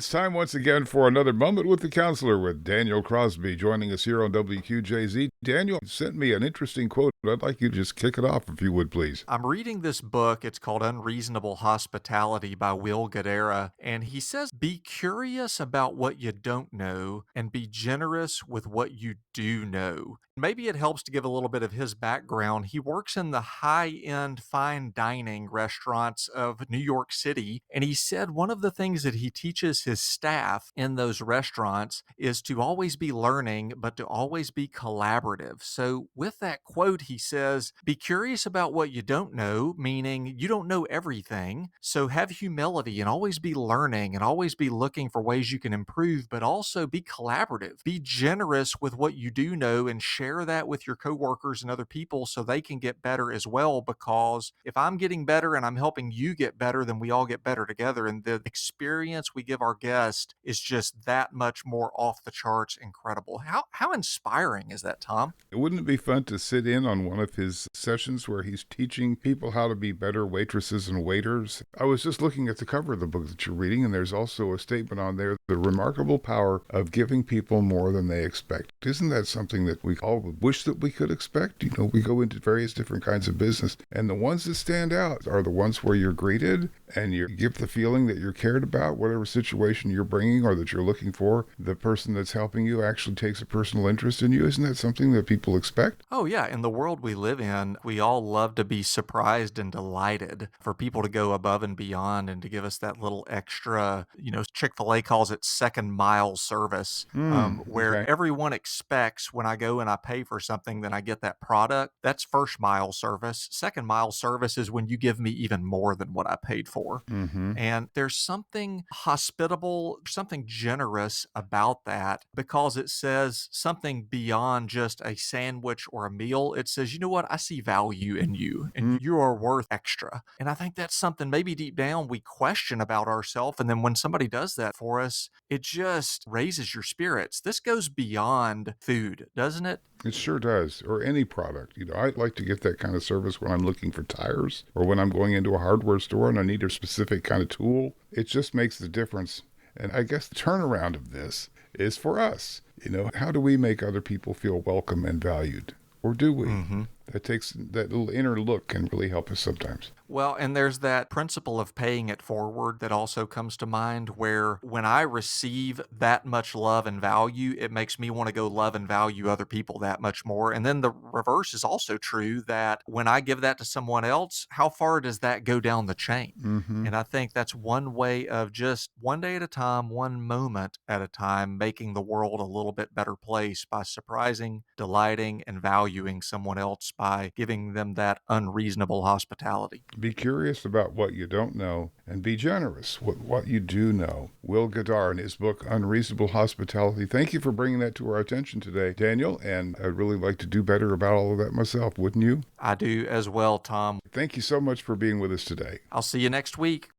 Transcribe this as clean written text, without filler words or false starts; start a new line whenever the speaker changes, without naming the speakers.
It's time once again for another Moment with the Counselor with Daniel Crosby joining us here on WQJZ. Daniel sent me an interesting quote. I'd like you to just kick it off if you would, please.
I'm reading this book. It's called Unreasonable Hospitality by Will Guidara. And he says, be curious about what you don't know and be generous with what you do know. Maybe it helps to give a little bit of his background. He works in the high-end fine dining restaurants of New York City. And he said one of the things that he teaches his staff in those restaurants is to always be learning, but to always be collaborative. So with that quote, he says, be curious about what you don't know, meaning you don't know everything. So have humility and always be learning and always be looking for ways you can improve, but also be collaborative. Be generous with what you do know and share that with your coworkers and other people so they can get better as well. Because if I'm getting better and I'm helping you get better, then we all get better together. And the experience we give our guest is just that much more off the charts incredible. How inspiring is that, Tom?
Wouldn't it be fun to sit in on one of his sessions where he's teaching people how to be better waitresses and waiters? I was just looking at the cover of the book that you're reading, and there's also a statement on there, the remarkable power of giving people more than they expect. Isn't that something that we all wish that we could expect? You know, we go into various different kinds of business, and the ones that stand out are the ones where you're greeted and you give the feeling that you're cared about, whatever situation you're bringing or that you're looking for. The person that's helping you actually takes a personal interest in you. Isn't that something that people expect?
Oh, yeah. In the world we live in, we all love to be surprised and delighted for people to go above and beyond and to give us that little extra, Chick-fil-A calls it second mile service, where
Okay.
everyone expects when I go and I pay for something, then I get that product. That's first mile service. Second mile service is when you give me even more than what I paid for.
Mm-hmm.
And there's something hospitable, something generous about that because it says something beyond just a sandwich or a meal. It says, you know what? I see value in you and you are worth extra. And I think that's something maybe deep down we question about ourselves. And then when somebody does that for us, it just raises your spirits. This goes beyond food, doesn't it?
It sure does. Or any product. You know, I'd like to get that kind of service when I'm looking for tires or when I'm going into a hardware store and I need a specific kind of tool. It just makes the difference. And I guess the turnaround of this is for us. You know, how do we make other people feel welcome and valued? Or do we? That little inner look can really help us sometimes.
Well, and there's that principle of paying it forward that also comes to mind where when I receive that much love and value, it makes me want to go love and value other people that much more. And then the reverse is also true that when I give that to someone else, how far does that go down the chain?
Mm-hmm.
And I think that's one way of just one day at a time, one moment at a time, making the world a little bit better place by surprising, delighting, and valuing someone else by giving them that unreasonable hospitality.
Be curious about what you don't know and be generous with what you do know. Will Guidara in his book, Unreasonable Hospitality. Thank you for bringing that to our attention today, Daniel. And I'd really like to do better about all of that myself, wouldn't you?
I do as well, Tom.
Thank you so much for being with us today.
I'll see you next week.